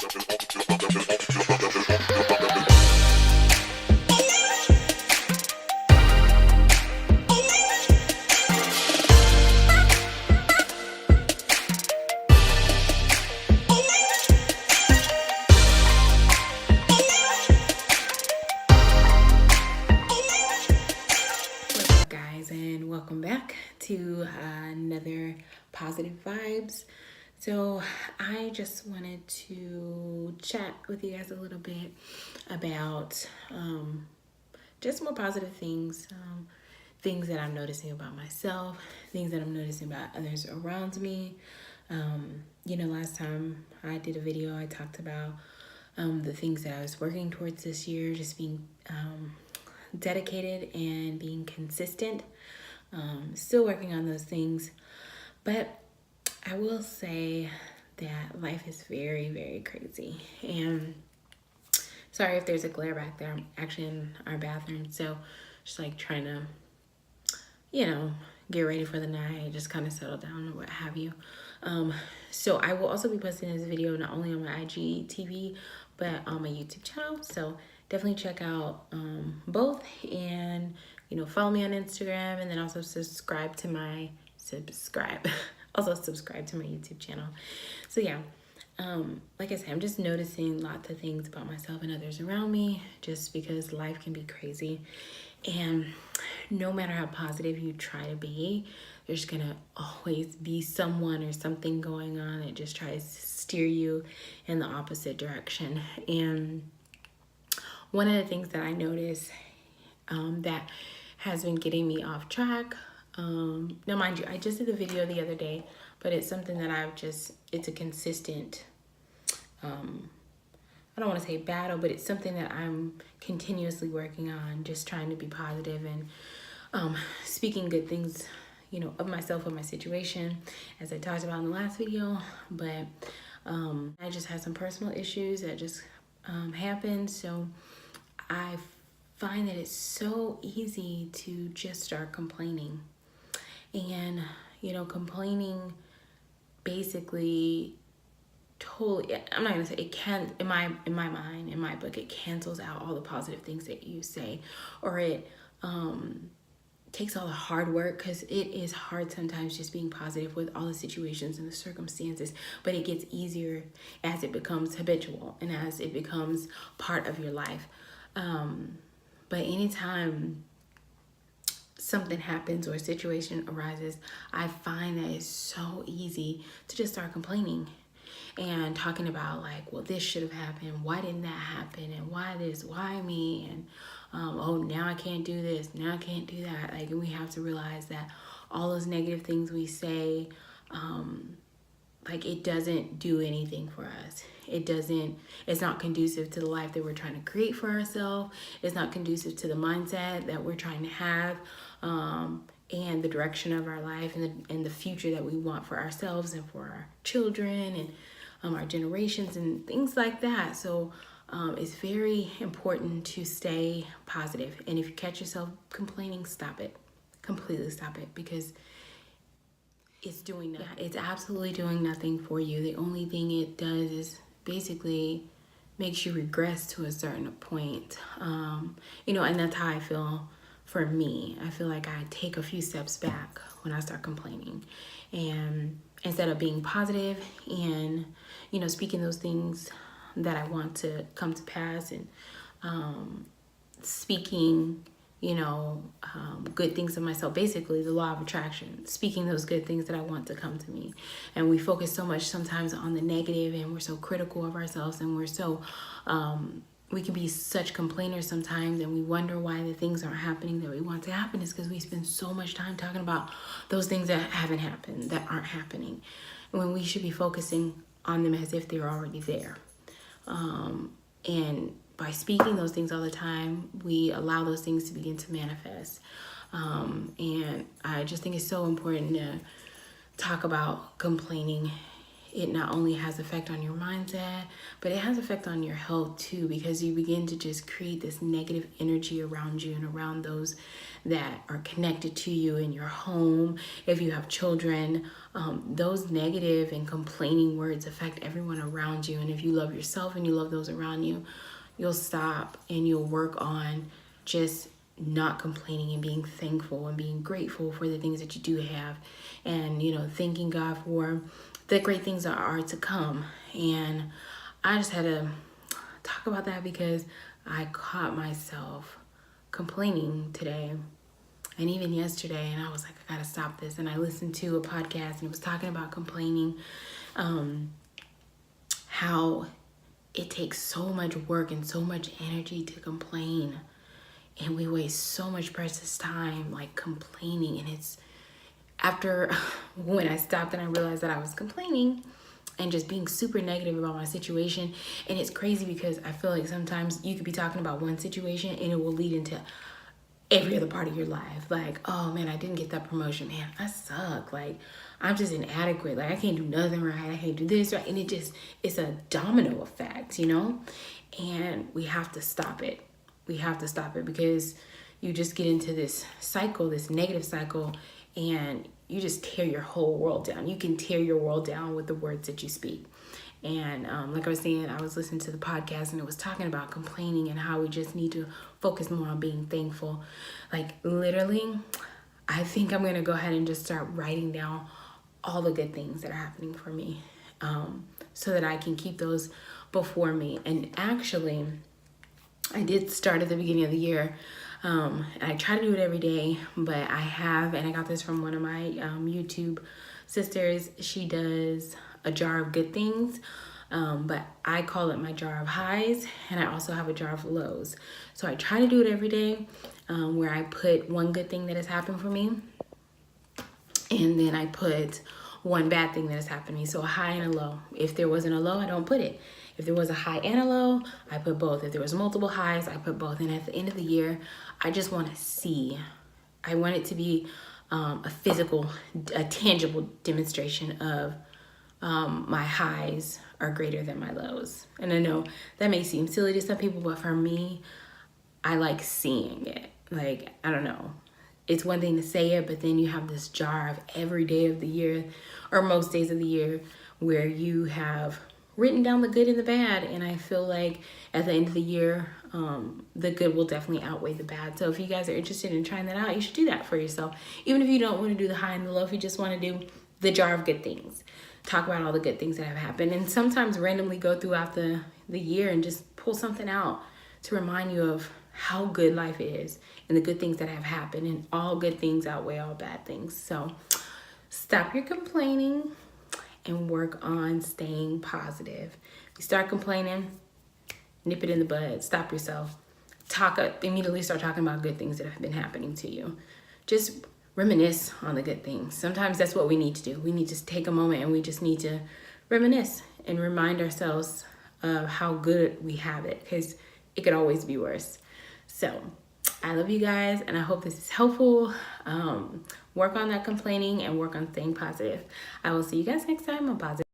And welcome back to another Positive Vibes. So I just wanted to chat with you guys a little bit about just more positive things, things that I'm noticing about myself, things that I'm noticing about others around me. Last time I did a video, I talked about the things that I was working towards this year, just being dedicated and being consistent. Still working on those things, but I will say that life is very, very crazy. And sorry if there's a glare back there. I'm actually in our bathroom, so just like trying to, get ready for the night, just kind of settle down or what have you. So I will also be posting this video not only on my IGTV, but on my YouTube channel. So definitely check out both, and follow me on Instagram, and then also subscribe to my YouTube channel. So yeah, like I said, I'm just noticing lots of things about myself and others around me, just because life can be crazy. And no matter how positive you try to be, there's gonna always be someone or something going on that just tries to steer you in the opposite direction. And one of the things that I notice that has been getting me off track, now mind you, I just did a video the other day, but it's something that it's a consistent, I don't want to say battle, but it's something that I'm continuously working on, just trying to be positive and speaking good things, of myself, of my situation, as I talked about in the last video. But I just had some personal issues that just happened. So I find that it's so easy to just start complaining. And, complaining basically totally, I'm not gonna say it can, in my mind, in my book, it cancels out all the positive things that you say, or it takes all the hard work, because it is hard sometimes just being positive with all the situations and the circumstances, but it gets easier as it becomes habitual and as it becomes part of your life. But anytime something happens or a situation arises, I find that it's so easy to just start complaining and talking about, like, well, this should have happened. Why didn't that happen? And why this? Why me? And oh, now I can't do this. Now I can't do that. Like, and we have to realize that all those negative things we say, it doesn't do anything for us. It's not conducive to the life that we're trying to create for ourselves. It's not conducive to the mindset that we're trying to have, and the direction of our life, and the future that we want for ourselves and for our children and our generations and things like that. So it's very important to stay positive. And if you catch yourself complaining, stop it. Completely stop it, because it's doing nothing. It's absolutely doing nothing for you. The only thing it does is basically makes you regress to a certain point. And that's how I feel for me. I feel like I take a few steps back when I start complaining. And instead of being positive and, speaking those things that I want to come to pass, and speaking, good things of myself, basically the law of attraction, speaking those good things that I want to come to me. And we focus so much sometimes on the negative, and we're so critical of ourselves, and we're so, we can be such complainers sometimes, and we wonder why the things aren't happening that we want to happen. Is because we spend so much time talking about those things that haven't happened, that aren't happening, when we should be focusing on them as if they're already there. And by speaking those things all the time, we allow those things to begin to manifest. And I just think it's so important to talk about complaining it not only has effect on your mindset, but it has effect on your health too, because you begin to just create this negative energy around you and around those that are connected to you in your home. If you have children, those negative and complaining words affect everyone around you. And if you love yourself and you love those around you, you'll stop and you'll work on just not complaining and being thankful and being grateful for the things that you do have, and thanking God for the great things that are to come. And I just had to talk about that because I caught myself complaining today and even yesterday, and I was like, I gotta stop this. And I listened to a podcast and it was talking about complaining, how it takes so much work and so much energy to complain, and we waste so much precious time like complaining. And it's after when I stopped and I realized that I was complaining and just being super negative about my situation. And it's crazy because I feel like sometimes you could be talking about one situation and it will lead into every other part of your life. Like, oh man, I didn't get that promotion. Man, I suck. Like, I'm just inadequate. Like, I can't do nothing right. I can't do this right. And it's a domino effect, and we have to stop it. We have to stop it because you just get into this cycle, this negative cycle, and you just tear your whole world down. You can tear your world down with the words that you speak. And like I was saying, I was listening to the podcast and it was talking about complaining and how we just need to focus more on being thankful. Like, literally, I think I'm going to go ahead and just start writing down all the good things that are happening for me, so that I can keep those before me. And actually, I did start at the beginning of the year. I try to do it every day, but I have, and I got this from one of my YouTube sisters. She does a jar of good things, but I call it my jar of highs, and I also have a jar of lows. So I try to do it every day, where I put one good thing that has happened for me, and then I put one bad thing that has happened to me. So a high and a low. If there wasn't a low, I don't put it. If there was a high and a low, I put both. If there was multiple highs, I put both. And at the end of the year, I just want to see. I want it to be a tangible demonstration of my highs are greater than my lows. And I know that may seem silly to some people, but for me, I like seeing it. Like, I don't know. It's one thing to say it, but then you have this jar of every day of the year, or most days of the year, where you have written down the good and the bad. And I feel like at the end of the year, the good will definitely outweigh the bad. So if you guys are interested in trying that out, you should do that for yourself. Even if you don't want to do the high and the low, if you just want to do the jar of good things, talk about all the good things that have happened. And sometimes randomly go throughout the year and just pull something out to remind you of how good life is and the good things that have happened, and all good things outweigh all bad things. So stop your complaining and work on staying positive. If you start complaining, nip it in the bud. Stop yourself. Immediately start talking about good things that have been happening to you. Just reminisce on the good things. Sometimes that's what we need to do. We need to take a moment and we just need to reminisce and remind ourselves of how good we have it, because it could always be worse. So I love you guys, and I hope this is helpful. Work on that complaining and work on staying positive. I will see you guys next time on Positive.